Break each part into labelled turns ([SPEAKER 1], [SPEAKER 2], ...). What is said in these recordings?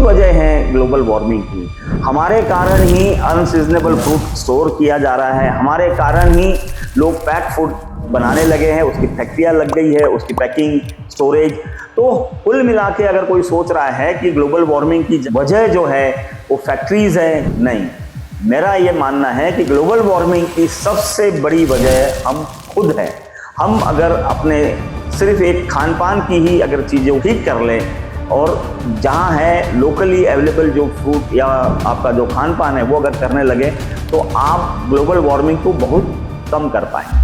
[SPEAKER 1] वजह है global warming की। हमारे कारण ही अनसीजनेबल फ्रूट स्टोर किया जा रहा है, हमारे कारण ही लोग पैक फूड बनाने लगे हैं, उसकी फैक्ट्रियां लग गई है, उसकी पैकिंग, स्टोरेज। तो कुल मिला के अगर कोई सोच रहा है कि ग्लोबल वार्मिंग की वजह जो है वो फैक्ट्रीज है, नहीं। मेरा ये मानना है कि ग्लोबल वार्मिंग की सबसे बड़ी वजह हम खुद हैं। हम अगर अपने सिर्फ एक खान पान की ही अगर चीज़ें ठीक कर लें और जहाँ है लोकली अवेलेबल जो फूड या आपका जो खान पान है वो अगर करने लगे तो आप ग्लोबल वार्मिंग को बहुत कम कर पाएंगे।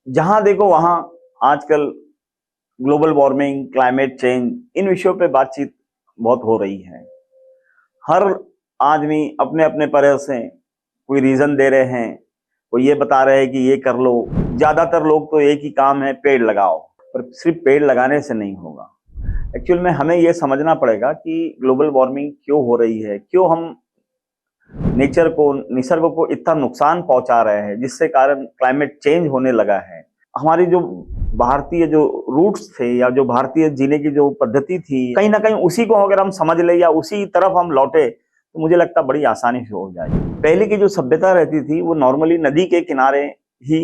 [SPEAKER 1] जहाँ देखो वहाँ आजकल ग्लोबल वार्मिंग, क्लाइमेट चेंज, इन विषयों पे बातचीत बहुत हो रही है। हर आदमी अपने अपने तरह से कोई रीजन दे रहे हैं, कोई ये बता रहे हैं कि ये कर लो। ज्यादातर लोग तो एक ही काम है, पेड़ लगाओ। पर सिर्फ पेड़ लगाने से नहीं होगा। एक्चुअल में हमें ये समझना पड़ेगा कि ग्लोबल वार्मिंग क्यों हो रही है, क्यों हम नेचर को, निसर्ग को इतना नुकसान पहुंचा रहे हैं, जिससे कारण क्लाइमेट चेंज होने लगा है। हमारी जो भारतीय जो रूट्स थे या जो भारतीय जीने की जो पद्धति थी, कहीं ना कहीं उसी को अगर हम समझ ले या उसी तरफ हम लौटे तो मुझे लगता बड़ी आसानी से हो जाएगी। पहले की जो सभ्यता रहती थी वो नॉर्मली नदी के किनारे ही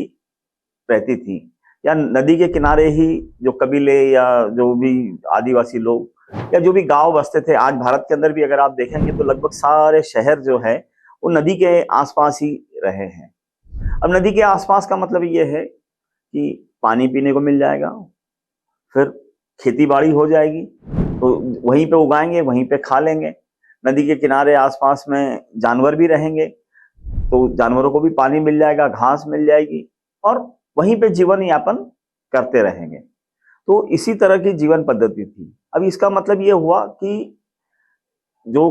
[SPEAKER 1] रहती थी, या नदी के किनारे ही जो कबीले या जो भी आदिवासी लोग या जो भी गांव बसते थे। आज भारत के अंदर भी अगर आप देखेंगे तो लगभग सारे शहर जो है वो नदी के आसपास ही रहे हैं। अब नदी के आसपास का मतलब ये है कि पानी पीने को मिल जाएगा, फिर खेती बाड़ी हो जाएगी, तो वहीं पे उगाएंगे, वहीं पे खा लेंगे। नदी के किनारे आसपास में जानवर भी रहेंगे, तो जानवरों को भी पानी मिल जाएगा, घास मिल जाएगी और वहीं पे जीवन यापन करते रहेंगे। तो इसी तरह की जीवन पद्धति थी। अब इसका मतलब ये हुआ कि जो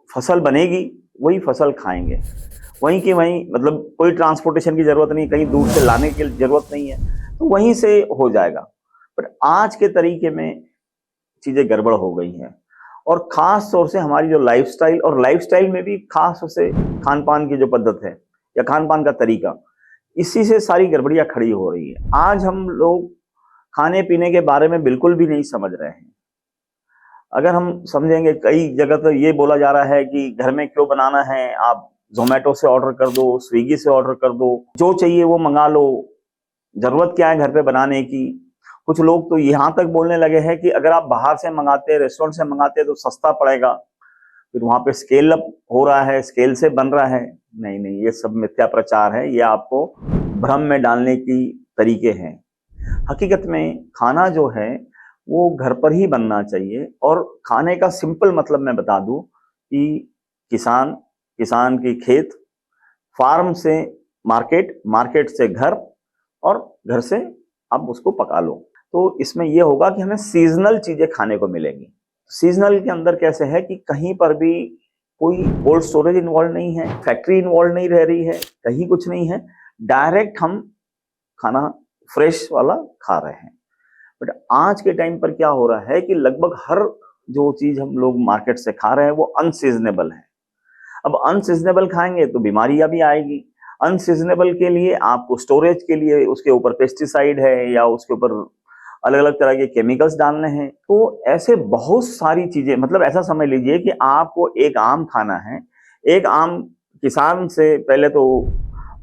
[SPEAKER 1] फसल बनेगी वही फसल खाएंगे, वहीं की वहीं, मतलब कोई ट्रांसपोर्टेशन की जरूरत नहीं, कहीं दूर से लाने की जरूरत नहीं है, तो वहीं से हो जाएगा। पर आज के तरीके में चीजें गड़बड़ हो गई हैं, और खास तौर से हमारी जो लाइफस्टाइल, और लाइफस्टाइल में भी खास तौर से खान पान की जो पद्धत है या खान पान का तरीका, इसी से सारी गड़बड़ियां खड़ी हो रही है। आज हम लोग खाने पीने के बारे में बिल्कुल भी नहीं समझ रहे हैं। अगर हम समझेंगे, कई जगह तो ये बोला जा रहा है कि घर में क्यों बनाना है, आप जोमेटो से ऑर्डर कर दो, स्विगी से ऑर्डर कर दो, जो चाहिए वो मंगा लो, जरूरत क्या है घर पे बनाने की। कुछ लोग तो यहाँ तक बोलने लगे हैं कि अगर आप बाहर से मंगाते, रेस्टोरेंट से मंगाते तो सस्ता पड़ेगा, फिर वहां पे स्केल अप हो रहा है, स्केल से बन रहा है। नहीं नहीं, ये सब मिथ्या प्रचार है, ये आपको भ्रम में डालने की तरीके हैं। हकीकत में खाना जो है वो घर पर ही बनना चाहिए, और खाने का सिंपल मतलब मैं बता दूं कि किसान की खेत, फार्म से मार्केट, मार्केट से घर, और घर से आप उसको पका लो। तो इसमें यह होगा कि हमें सीजनल चीजें खाने को मिलेंगी। सीजनल के अंदर कैसे है कि कहीं पर भी कोई कोल्ड स्टोरेज इन्वॉल्व नहीं है, फैक्ट्री इन्वॉल्व नहीं रह रही है, कहीं कुछ नहीं है, डायरेक्ट हम खाना फ्रेश वाला खा रहे हैं। बट आज के टाइम पर क्या हो रहा है कि लगभग हर जो चीज हम लोग मार्केट से खा रहे हैं वो अनसीजनेबल है। अब अनसीजनेबल खाएंगे तो बीमारियां भी आएगी। अनसीजनेबल के लिए आपको स्टोरेज के लिए उसके ऊपर पेस्टिसाइड है या उसके ऊपर अलग अलग तरह के केमिकल्स डालने हैं। तो ऐसे बहुत सारी चीजें, मतलब ऐसा समझ लीजिए कि आपको एक आम खाना है, एक आम किसान से पहले तो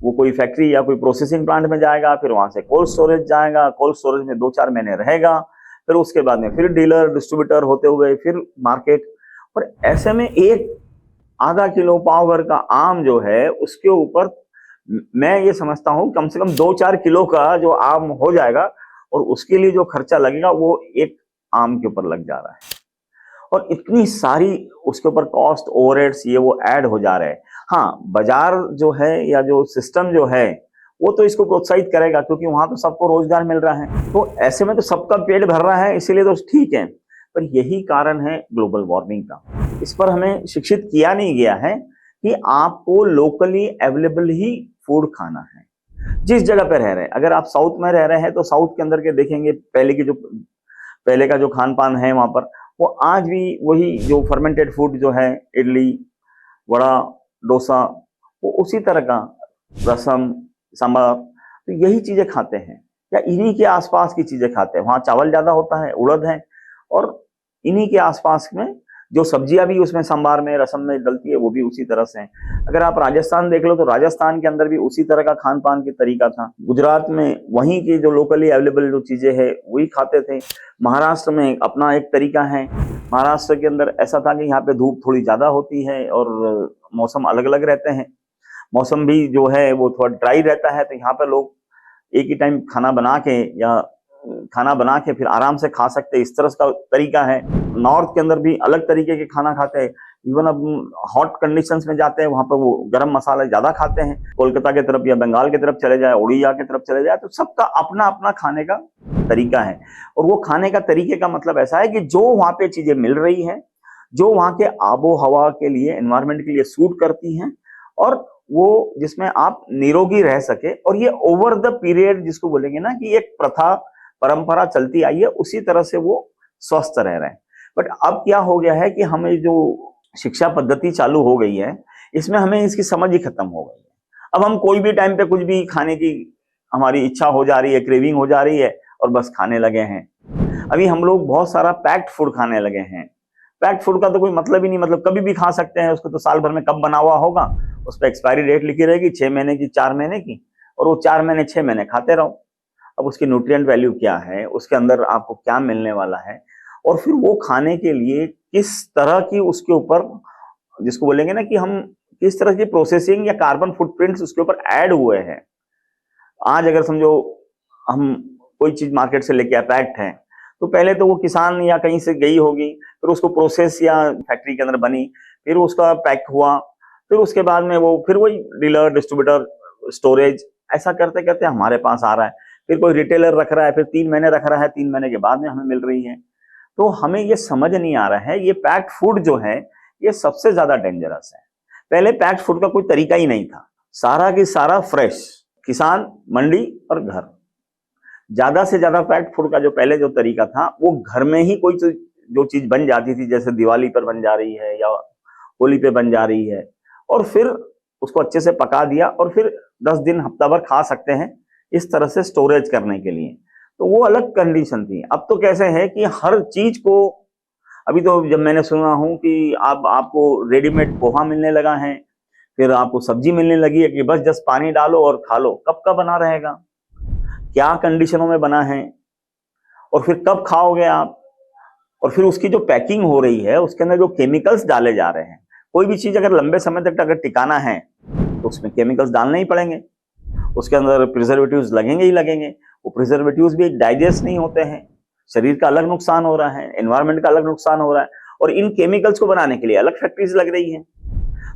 [SPEAKER 1] वो कोई फैक्ट्री या कोई प्रोसेसिंग प्लांट में जाएगा, फिर वहां से कोल्ड स्टोरेज जाएगा, कोल्ड स्टोरेज में 2-4 महीने रहेगा, फिर उसके बाद में फिर डीलर डिस्ट्रीब्यूटर होते हुए फिर मार्केट। और ऐसे में एक आधा किलो पाव भर का आम जो है उसके ऊपर मैं ये समझता हूं कम से कम 2-4 किलो का जो आम हो जाएगा, और उसके लिए जो खर्चा लगेगा वो एक आम के ऊपर लग जा रहा है। और इतनी सारी उसके ऊपर कॉस्ट, ओवरहेड्स, ये वो ऐड हो जा रहे हैं। हाँ, बाजार जो है या जो सिस्टम जो है वो तो इसको प्रोत्साहित करेगा, क्योंकि वहां तो सबको रोजगार मिल रहा है, तो ऐसे में तो सबका पेट भर रहा है, इसीलिए तो ठीक है। पर यही कारण है ग्लोबल वार्मिंग का। इस पर हमें शिक्षित किया नहीं गया है कि आपको लोकली अवेलेबल ही फूड खाना है। जिस जगह पे रह रहे हैं, अगर आप साउथ में रह रहे हैं तो साउथ के अंदर के देखेंगे पहले का जो खान पान है वहां पर, वो आज भी वही जो फर्मेंटेड फूड जो है, इडली, वड़ा, डोसा, वो उसी तरह का, रसम, सांभर, तो यही चीजें खाते हैं। या इन्हीं के आसपास की चीजें खाते हैं। वहां चावल ज्यादा होता है, उड़द है, और इन्हीं के आसपास में जो सब्जियां भी उसमें सांबार में रसम में डलती है वो भी उसी तरह से है। अगर आप राजस्थान देख लो तो राजस्थान के अंदर भी उसी तरह का खान पान की तरीका था। गुजरात में वहीं की जो लोकली अवेलेबल जो चीजें है वही खाते थे। महाराष्ट्र में अपना एक तरीका है। महाराष्ट्र के अंदर ऐसा था कि यहाँ पे धूप थोड़ी ज्यादा होती है और मौसम अलग अलग रहते हैं। मौसम भी जो है वो थोड़ा ड्राई रहता है, तो यहाँ पे लोग एक ही टाइम खाना बना के या खाना बना के फिर आराम से खा सकते हैं, इस तरह का तरीका है। नॉर्थ के अंदर भी अलग तरीके के खाना खाते हैं। इवन अब हॉट कंडीशंस में जाते हैं वहां पर वो गरम मसाला ज्यादा खाते हैं। कोलकाता की तरफ या बंगाल की तरफ चले जाए, उड़ीसा की तरफ चले जाए, तो सबका अपना अपना खाने का तरीका है। और वो खाने का तरीके का मतलब ऐसा है कि जो वहां पे चीजें मिल रही हैं, जो वहां के आबो हवा के लिए, एनवायरमेंट के लिए सूट करती हैं, और वो जिसमें आप निरोगी रह सके, और ये ओवर द पीरियड जिसको बोलेंगे ना कि एक प्रथा परंपरा चलती आई है, उसी तरह से वो स्वस्थ रह रहे हैं। बट अब क्या हो गया है कि हमें जो शिक्षा पद्धति चालू हो गई है, इसमें हमें इसकी समझ ही खत्म हो गई है। अब हम कोई भी टाइम पे कुछ भी खाने की हमारी इच्छा हो जा रही है, क्रेविंग हो जा रही है, और बस खाने लगे हैं। अभी हम लोग बहुत सारा पैक्ड फूड खाने लगे हैं। पैक्ड फूड का तो कोई मतलब ही नहीं, मतलब कभी भी खा सकते हैं उसको, तो साल भर में कब बना हुआ होगा, उस पर एक्सपायरी डेट लिखी रहेगी 6 महीने की, 4 महीने की, और वो 4 महीने 6 महीने खाते रहो। अब उसकी न्यूट्रिएंट वैल्यू क्या है, उसके अंदर आपको क्या मिलने वाला है, और फिर वो खाने के लिए किस तरह की उसके ऊपर, जिसको बोलेंगे ना कि हम किस तरह की प्रोसेसिंग या कार्बन फुटप्रिंट्स उसके ऊपर ऐड हुए हैं। आज अगर समझो हम कोई चीज मार्केट से लेके आए पैक्ड है, तो पहले तो वो किसान या कहीं से गई होगी, फिर उसको प्रोसेस या फैक्ट्री के अंदर बनी, फिर उसका पैक हुआ, फिर उसके बाद में वो फिर वही डीलर, डिस्ट्रीब्यूटर, स्टोरेज, ऐसा करते करते हमारे पास आ रहा है। फिर कोई रिटेलर रख रहा है, फिर 3 महीने रख रहा है, 3 महीने के बाद में हमें मिल रही है। तो हमें ये समझ नहीं आ रहा है, ये पैक्ड फूड जो है ये सबसे ज्यादा डेंजरस है। पहले पैक्ड फूड का कोई तरीका ही नहीं था, सारा की सारा फ्रेश, किसान, मंडी और घर। ज्यादा से ज्यादा पैक्ड फूड का जो पहले जो तरीका था वो घर में ही कोई जो चीज बन जाती थी, जैसे दिवाली पर बन जा रही है या होली पे बन जा रही है, और फिर उसको अच्छे से पका दिया और फिर 10 दिन हफ्ता भर खा सकते हैं, इस तरह से स्टोरेज करने के लिए। तो वो अलग कंडीशन थी। अब तो कैसे है कि हर चीज को, अभी तो जब मैंने सुना हूं कि आपको रेडीमेड पोहा मिलने लगा है, फिर आपको सब्जी मिलने लगी है कि बस जस्ट पानी डालो और खा लो। कब का बना रहेगा, क्या कंडीशनों में बना है, और फिर कब खाओगे आप, और फिर उसकी जो पैकिंग हो रही है उसके अंदर जो केमिकल्स डाले जा रहे हैं। कोई भी चीज अगर लंबे समय तक अगर टिकाना है तो उसमें केमिकल्स डालने ही पड़ेंगे, उसके अंदर प्रिजर्वेटिव्स लगेंगे ही लगेंगे। वो प्रिजर्वेटिव्स भी डाइजेस्ट नहीं होते हैं, शरीर का अलग नुकसान हो रहा है, एनवायरमेंट का अलग नुकसान हो रहा है, और इन केमिकल्स को बनाने के लिए अलग फैक्ट्रीज लग रही हैं।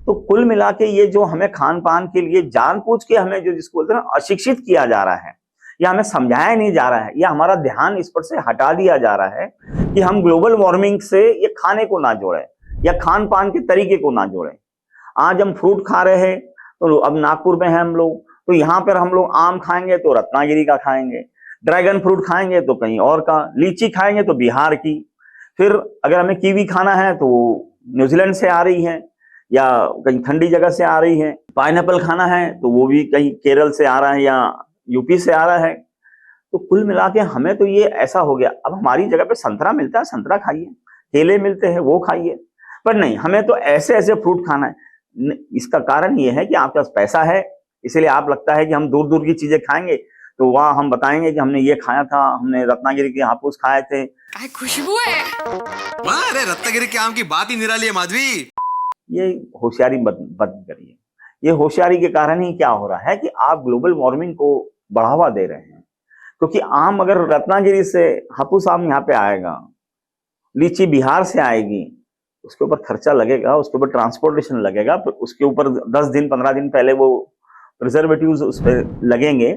[SPEAKER 1] तो कुल मिला के ये जो हमें खान पान के लिए जानबूझ के हमें जो जिसको बोलते हैं ना अशिक्षित किया जा रहा है, या हमें समझाया नहीं जा रहा है, या हमारा ध्यान इस पर से हटा दिया जा रहा है कि हम ग्लोबल वार्मिंग से ये खाने को ना जोड़े या खान पान के तरीके को ना जोड़े। आज हम फ्रूट खा रहे हैं, तो अब नागपुर में है हम लोग, तो यहाँ पर हम लोग आम खाएंगे तो रत्नागिरी का खाएंगे, ड्रैगन फ्रूट खाएंगे तो कहीं और का, लीची खाएंगे तो बिहार की, फिर अगर हमें कीवी खाना है तो न्यूजीलैंड से आ रही है या कहीं ठंडी जगह से आ रही है, पाइनएप्पल खाना है तो वो भी कहीं केरल से आ रहा है या यूपी से आ रहा है। तो कुल मिला के हमें तो ये ऐसा हो गया, अब हमारी जगह पे संतरा मिलता है, संतरा खाइए, केले मिलते हैं वो खाइए, पर नहीं, हमें तो ऐसे ऐसे फ्रूट खाना है। इसका कारण ये है कि आपके पास पैसा है, इसलिए आप लगता है कि हम दूर दूर की चीजें खाएंगे, तो वहां हम बताएंगे कि हमने ये खाया था, हमने रत्नागिरी के हापुस खाए थे।
[SPEAKER 2] खुशबू है, वाह, अरे रत्नागिरी के आम की बात ही निराली है माधवी।
[SPEAKER 1] ये होशियारी बंद करिए। ये होशियारी के कारण ही क्या हो रहा है कि आप ग्लोबल वार्मिंग को बढ़ावा दे रहे हैं, क्योंकि आम अगर रत्नागिरी से हापुस आम यहाँ पे आएगा, लीची बिहार से आएगी, उसके ऊपर खर्चा लगेगा, उसके ऊपर ट्रांसपोर्टेशन लगेगा, फिर उसके ऊपर 10 दिन 15 दिन पहले वो प्रिजर्वेटिव्स उस पर लगेंगे,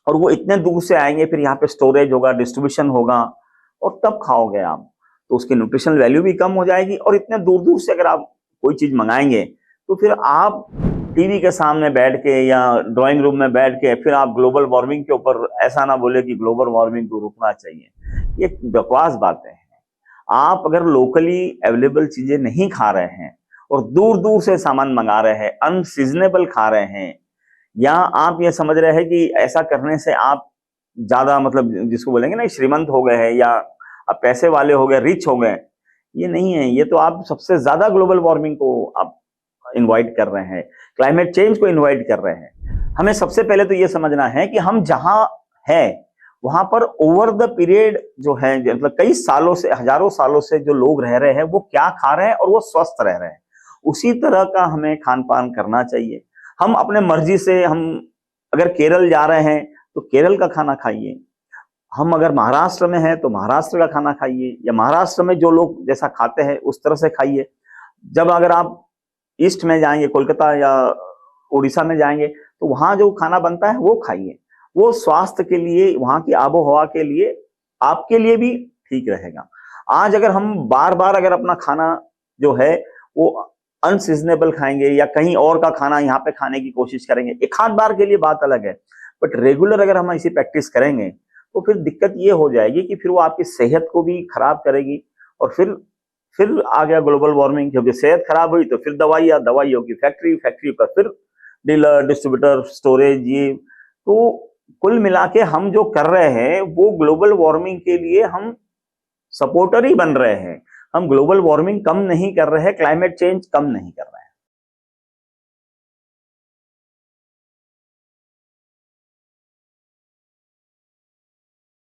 [SPEAKER 1] और वो इतने दूर से आएंगे, फिर यहाँ पे स्टोरेज होगा, डिस्ट्रीब्यूशन होगा, और तब खाओगे आप, तो उसकी न्यूट्रिशनल वैल्यू भी कम हो जाएगी। और इतने दूर दूर से अगर आप कोई चीज मंगाएंगे तो फिर आप टीवी के सामने बैठ के या ड्राइंग रूम में बैठ के फिर आप ग्लोबल वार्मिंग के ऊपर ऐसा ना बोले कि ग्लोबल वार्मिंग को रुकना चाहिए, ये बकवास बातें हैं। आप अगर लोकली अवेलेबल चीजें नहीं खा रहे हैं और दूर दूर से सामान मंगा रहे हैं, अनसीजनेबल खा रहे हैं, या आप ये समझ रहे हैं कि ऐसा करने से आप ज्यादा मतलब जिसको बोलेंगे ना श्रीमंत हो गए हैं या अब पैसे वाले हो गए, रिच हो गए, ये नहीं है। ये तो आप सबसे ज्यादा ग्लोबल वार्मिंग को आप इनवाइट कर रहे हैं, क्लाइमेट चेंज को इनवाइट कर रहे हैं। हमें सबसे पहले तो ये समझना है कि हम जहां हैं वहां पर ओवर द पीरियड जो है, मतलब कई सालों से, हजारों सालों से जो लोग रह रहे हैं वो क्या खा रहे हैं और वो स्वस्थ रह रहे हैं, उसी तरह का हमें खान पान करना चाहिए। हम अपने मर्जी से, हम अगर केरल जा रहे हैं तो केरल का खाना खाइए, हम अगर महाराष्ट्र में हैं तो महाराष्ट्र का खाना खाइए, या महाराष्ट्र में जो लोग जैसा खाते हैं उस तरह से खाइए। जब अगर आप ईस्ट में जाएंगे, कोलकाता या उड़ीसा में जाएंगे, तो वहां जो खाना बनता है वो खाइए। वो स्वास्थ्य के लिए, वहां की आबो हवा के लिए, आपके लिए भी ठीक रहेगा। आज अगर हम बार बार अगर अपना खाना जो है वो अनसीजनेबल खाएंगे या कहीं और का खाना यहाँ पे खाने की कोशिश करेंगे, एक आध बार के लिए बात अलग है, बट रेगुलर अगर हम ऐसी प्रैक्टिस करेंगे तो फिर दिक्कत ये हो जाएगी कि फिर वो आपकी सेहत को भी खराब करेगी। और फिर आ गया ग्लोबल वार्मिंग, जब सेहत खराब हुई तो फिर दवाइयों की फैक्ट्री, फैक्ट्री पर फिर डीलर, डिस्ट्रीब्यूटर, स्टोरेज, ये तो कुल मिला के हम जो कर रहे हैं वो ग्लोबल वार्मिंग के लिए हम सपोर्टर ही बन रहे हैं। हम ग्लोबल वार्मिंग कम नहीं कर रहे हैं, क्लाइमेट चेंज कम नहीं कर रहे हैं।